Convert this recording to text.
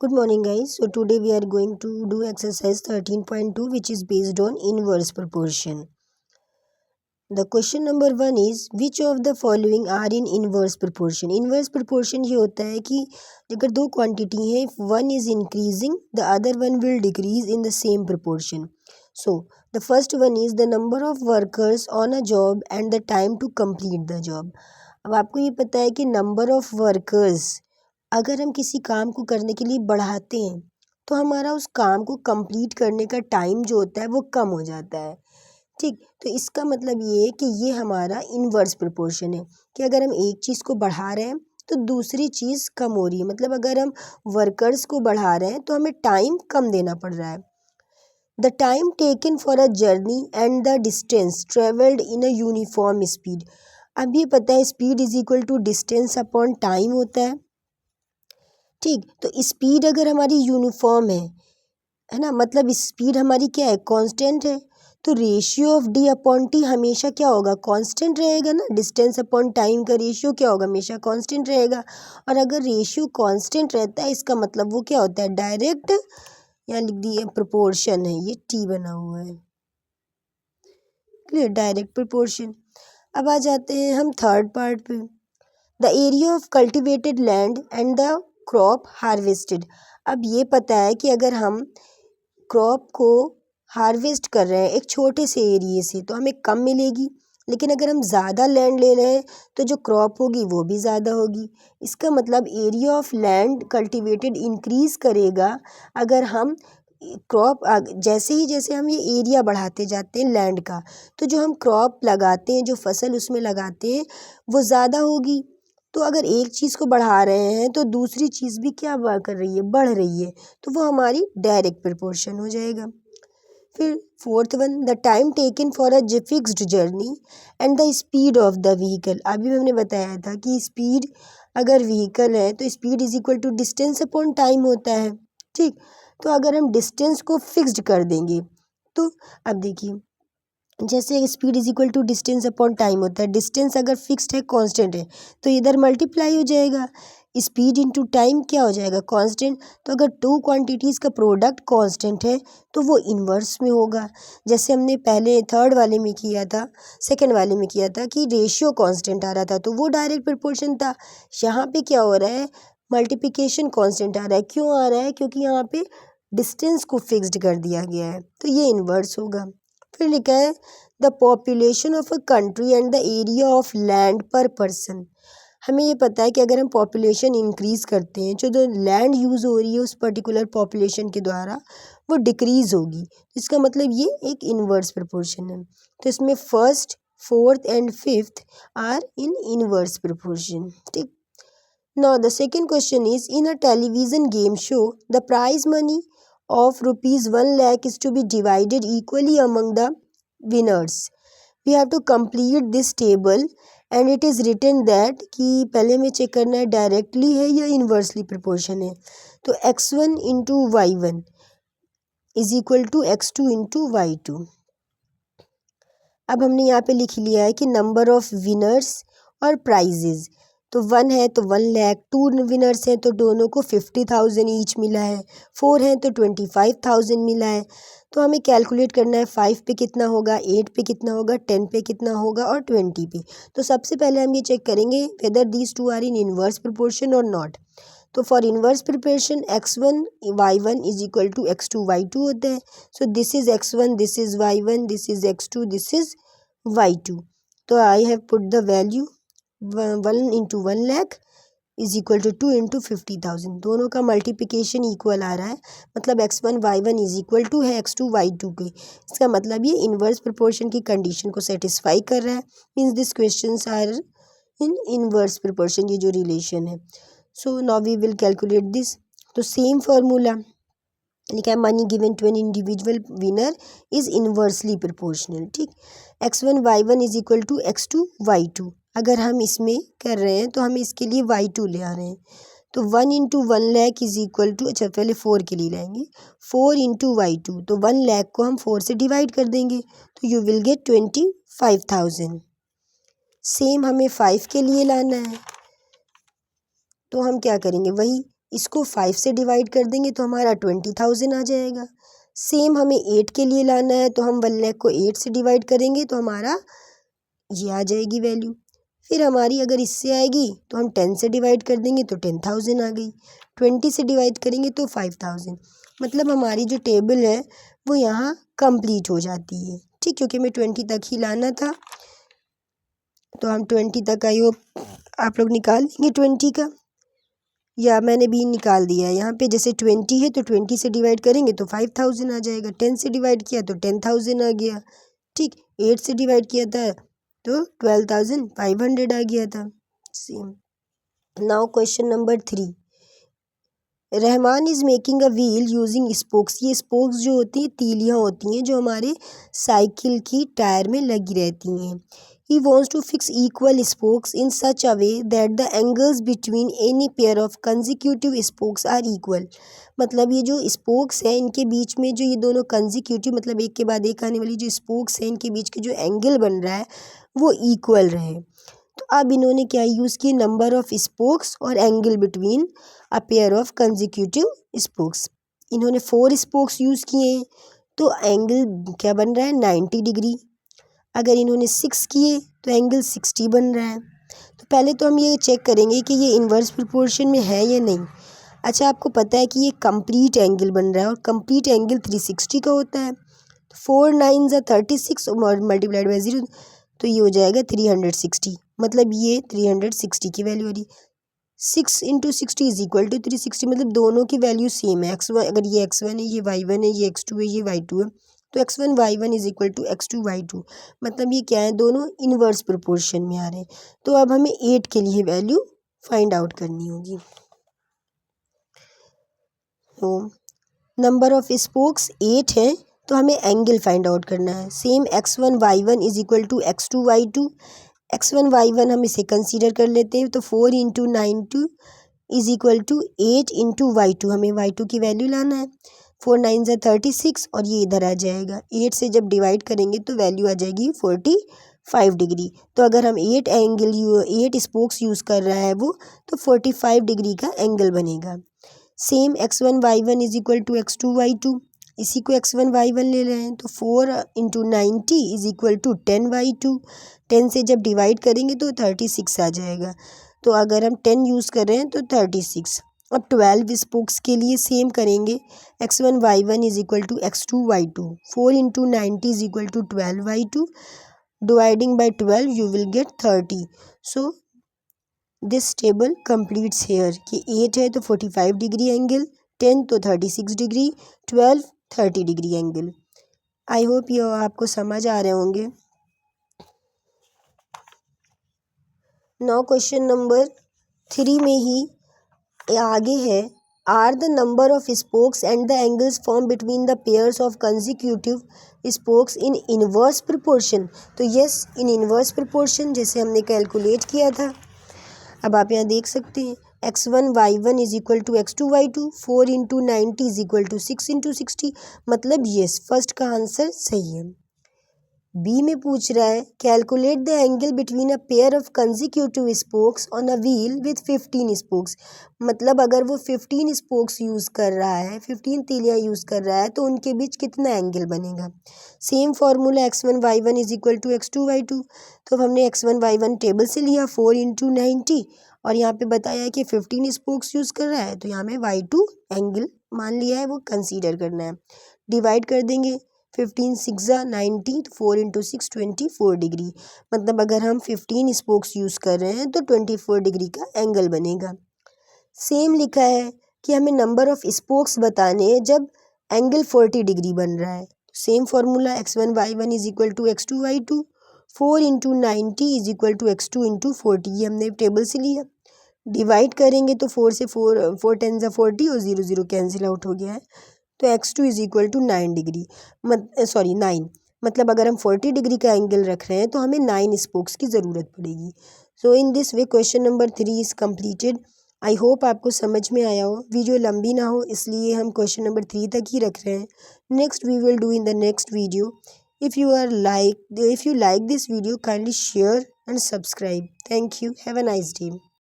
Good morning guys. So today we are going to do exercise 13.2 which is based on inverse proportion. The question number 1 is which of the following are in inverse proportion. Inverse proportion ये होता है कि अगर दो quantity है, if one is increasing the other one will decrease in the same proportion. So the first one is the number of workers on a job and the time to complete the job. अब आपको ये पता है कि number of workers अगर हम किसी काम को करने के लिए बढ़ाते हैं तो हमारा उस काम को कंप्लीट करने का टाइम जो होता है वो कम हो जाता है। ठीक, तो इसका मतलब ये है कि ये हमारा इन्वर्स प्रोपोर्शन है कि अगर हम एक चीज़ को बढ़ा रहे हैं तो दूसरी चीज़ कम हो रही है। मतलब अगर हम वर्कर्स को बढ़ा रहे हैं तो हमें टाइम कम देना पड़ रहा है। The time taken for a journey and the distance travelled in a uniform speed. अब ये पता है speed is equal to distance upon time होता है। ठीक, तो स्पीड अगर हमारी यूनिफॉर्म है ना, मतलब स्पीड हमारी क्या है, कांस्टेंट है, तो ratio of D upon T हमेशा क्या होगा, कांस्टेंट रहेगा ना। डिस्टेंस अपॉन टाइम का रेशियो क्या होगा, हमेशा कांस्टेंट रहेगा। और अगर रेशियो कांस्टेंट रहता है इसका मतलब वो क्या होता है, डायरेक्ट, यहाँ लिख दिए प्रोपोर्शन है, ये टी बना हुआ है, क्लियर, डायरेक्ट प्रोपोर्शन। अब आ जाते हैं हम थर्ड पार्ट पे, the area of cultivated land and the crop harvested. अब ये पता है कि अगर हम क्रॉप को हार्वेस्ट कर रहे हैं एक छोटे से एरिए से तो हमें कम मिलेगी, लेकिन अगर हम ज़्यादा लैंड ले रहे हैं तो जो क्रॉप होगी वो भी ज़्यादा होगी। इसका मतलब area of land cultivated increase करेगा अगर हम क्रॉप जैसे हम ये एरिया बढ़ाते जाते हैं लैंड का, तो जो हम क्रॉप लगाते हैं, जो फसल उसमें लगाते हैं वो ज़्यादा होगी। तो अगर एक चीज़ को बढ़ा रहे हैं तो दूसरी चीज़ भी क्या कर रही है, बढ़ रही है, तो वो हमारी डायरेक्ट प्रोपोर्शन हो जाएगा। फिर fourth one, the time taken for a fixed journey and the speed of the vehicle. अभी हमने बताया था कि स्पीड अगर व्हीकल है तो speed is equal to distance upon time होता है। ठीक, तो अगर हम डिस्टेंस को फिक्स्ड कर देंगे तो अब देखिए, जैसे speed is equal to distance upon time होता है, डिस्टेंस अगर फिक्स्ड है, कांस्टेंट है, तो इधर मल्टीप्लाई हो जाएगा, स्पीड इनटू टाइम क्या हो जाएगा, कांस्टेंट। तो अगर टू क्वांटिटीज़ का प्रोडक्ट कांस्टेंट है तो वो इन्वर्स में होगा। जैसे हमने पहले थर्ड वाले में किया था, सेकंड वाले में किया था कि रेशियो कांस्टेंट आ रहा था तो वो डायरेक्ट प्रोपोर्शन था। यहाँ पे क्या हो रहा है, मल्टीप्लिकेशन कांस्टेंट आ रहा है। क्यों आ रहा है, क्योंकि यहाँ पे डिस्टेंस को फिक्स्ड कर दिया गया है, तो ये इन्वर्स होगा। फिर लिखा है the population of a country and the area of land पर पर्सन। हमें ये पता है कि अगर हम पॉपुलेशन इंक्रीज़ करते हैं, जो लैंड यूज़ हो रही है उस पर्टिकुलर पॉपुलेशन के द्वारा वो डिक्रीज़ होगी। इसका मतलब ये एक इन्वर्स प्रोपोर्शन है। तो इसमें first, fourth and fifth are in inverse proportion. ठीक, now the second question is in a television game show the prize money of rupees 1 lakh is to be divided equally among the winners. We have to complete this table and it is written that कि पहले में check करना है directly है या inversely proportion है। तो x1 into y1 is equal to x2 into y2। अब हमने यहाँ पे लिख लिया है कि नंबर ऑफ विनर्स और प्राइजेज, तो 1 है तो 1 लाख, 2 विनर्स हैं तो दोनों को 50,000 ईच मिला है, 4 हैं तो 25,000 मिला है। तो हमें कैलकुलेट करना है 5 पे कितना होगा, 8 पे कितना होगा, 10 पे कितना होगा और 20 पे। तो सबसे पहले हम ये चेक करेंगे whether these two are in inverse proportion और नॉट। तो for inverse preparation x1 y1 is equal to x2 y2 होता है। So this is x1, this is y1, this is x2, this is y2। तो I have put the value 1 into 1 lakh is equal to 2 into 50,000। दोनों का multiplication equal आ रहा है, मतलब x1 y1 is equal to है x2 y2 के। इसका मतलब ये इन्वर्स प्रोपोर्शन की कंडीशन को सेटिस्फाई कर रहा है, means this questions are in inverse proportion, ये जो रिलेशन है। So now we will calculate this. तो सेम फार्मूला लिखा है, money given to an individual winner is inversely proportional. ठीक, x1 y1 is equal to x2 y2। अगर हम इसमें कर रहे हैं तो हम इसके लिए y2 ले आ रहे हैं, तो 1 into 1 lakh is equal to, अच्छा पहले 4 के लिए लाएंगे, 4 इंटू y2, तो 1 लाख को हम 4 से डिवाइड कर देंगे तो यू विल गेट 25,000। सेम हमें 5 के लिए लाना है, तो हम क्या करेंगे, वही इसको 5 से डिवाइड कर देंगे तो हमारा 20,000 आ जाएगा। सेम हमें 8 के लिए लाना है, तो हम 1 लाख को 8 से डिवाइड करेंगे तो हमारा ये आ जाएगी वैल्यू। फिर हमारी अगर इससे आएगी तो हम 10 से डिवाइड कर देंगे तो 10,000 आ गई। 20 से डिवाइड करेंगे तो 5,000। मतलब हमारी जो टेबल है वो यहाँ कंप्लीट हो जाती है। ठीक, क्योंकि हमें 20 तक ही लाना था, तो हम 20 तक, आई होप आप लोग निकाल लेंगे 20 का, या मैंने भी निकाल दिया है। यहाँ पे जैसे 20 है तो 20 से डिवाइड करेंगे तो 5,000 आ जाएगा। 10 से डिवाइड किया तो 10,000 आ गया। ठीक, 8 से डिवाइड किया था तो 12,500 आ गया था। Same. Now question number 3। Rahman is making a wheel using spokes. ये स्पोक्स जो होती हैं तीलियाँ होती हैं जो हमारे साइकिल की टायर में लगी रहती हैं। He wants to fix equal spokes in such a way that the angles between any pair of consecutive spokes are equal। मतलब ये जो स्पोक्स है इनके बीच में जो ये दोनों कंजिक्यूटिव मतलब एक के बाद एक आने वाली जो स्पोक्स है इनके बीच के जो एंगल बन रहा है वो इक्वल रहे। तो अब इन्होंने क्या यूज़ किया, नंबर ऑफ स्पोक्स और angle between a pair of consecutive spokes. इन्होंने 4 स्पोक्स यूज़ किए हैं तो एंगल क्या बन रहा है 90 डिग्री। अगर इन्होंने 6 किए तो एंगल 60 बन रहा है। तो पहले तो हम ये चेक करेंगे कि ये इन्वर्स प्रोपोर्शन में है या नहीं। अच्छा, आपको पता है कि ये कंप्लीट एंगल बन रहा है और कंप्लीट एंगल 360 का होता है। 4 9 ज़ा 36 और मल्टीप्लाइड बाई 0 तो ये हो जाएगा 360। मतलब ये 360 की वैल्यू आ रही। 6 × 60 इज इक्वल टू 360। मतलब दोनों की वैल्यू सेम है। x1 अगर ये x1 है, ये y1 है, ये x2 है, ये y2 है, तो x1 y1 is equal to x2 y2। मतलब ये क्या है, दोनों इन्वर्स प्रोपोर्शन में आ रहे हैं। तो अब हमें 8 के लिए वैल्यू फाइंड आउट करनी होगी। तो नंबर ऑफ स्पोक्स 8 है तो हमें एंगल फाइंड आउट करना है। Same x1 y1 is equal to x2 y2। x1 y1 हम इसे कंसीडर कर लेते हैं, तो 4 × 9 इज इक्वल टू 8 × y2। हमें y2 की वैल्यू लाना है। 4 9 ज़ा 36 और ये इधर आ जाएगा। 8 से जब डिवाइड करेंगे तो वैल्यू आ जाएगी 45 डिग्री। तो अगर हम 8 स्पोक्स यूज़ कर रहा है वो, तो 45 डिग्री का एंगल बनेगा। Same x1 y1 is equal to x2 y2। इसी को x1 y1 ले रहे हैं, तो 4 × 90 इज इक्वल टू 10 y2। 10 से जब डिवाइड करेंगे तो 36 आ जाएगा। तो अगर हम 10 यूज़ कर रहे हैं तो 36। अब 12 स्पोक्स के लिए सेम करेंगे। x1 y1 is equal to x2 y2। 4 × 90 is equal to 12 y2। Dividing by 12 you will get 30। So this table completes here कि 8 है तो 45 डिग्री एंगल, 10 तो 36 degree, 12 30 degree angle. I hope ये आपको समझ आ रहे होंगे। नाउ क्वेश्चन नंबर 3 में ही आगे है, are the number of spokes and the angles form between the pairs of consecutive spokes in inverse proportion. तो यस, इन इनवर्स प्रोपोर्शन जैसे हमने कैलकुलेट किया था। अब आप यहाँ देख सकते हैं x1 y1 is equal to x2 y2। 4 × 90 is equal to 6 × 60। मतलब यस, फर्स्ट का आंसर सही है। बी में पूछ रहा है calculate the angle between a pair of consecutive spokes on a wheel with 15 spokes. मतलब अगर वो 15 स्पोक्स यूज़ कर रहा है, 15 तीलियाँ यूज़ कर रहा है, तो उनके बीच कितना एंगल बनेगा। Same formula x1 y1 is equal to x2 y2। तो हमने x1 y1 टेबल से लिया 4 × 90 और यहाँ पे बताया है कि 15 स्पोक्स यूज़ कर रहा है, तो यहाँ में y2 एंगल मान लिया है, वो कंसीडर करना है। डिवाइड कर देंगे, 15 6 ज़ा 90, 4 × 6 24 डिग्री। मतलब अगर हम 15 स्पोक्स यूज़ कर रहे हैं तो 24 डिग्री का एंगल बनेगा। सेम लिखा है कि हमें नंबर ऑफ स्पोक्स बताने हैं जब एंगल 40 डिग्री बन रहा है। Same formula x1 y1 is equal to x2 y2। 4 × 90 is equal to x2 × 40। ये हमने टेबल से लिया। डिवाइड करेंगे तो 4 से 4 10 ज़ा 40 और 0 0 कैंसिल आउट हो गया है। तो x2 is equal to 9 degree 9। मतलब अगर हम 40 डिग्री का एंगल रख रहे हैं तो हमें 9 स्पोक्स की ज़रूरत पड़ेगी। So in this way question number 3 is completed. I hope आपको समझ में आया हो। वीडियो लंबी ना हो इसलिए हम क्वेश्चन नंबर 3 तक ही रख रहे हैं। Next we will do in the next video. If you like this video, kindly share and subscribe. Thank you. Have a nice day.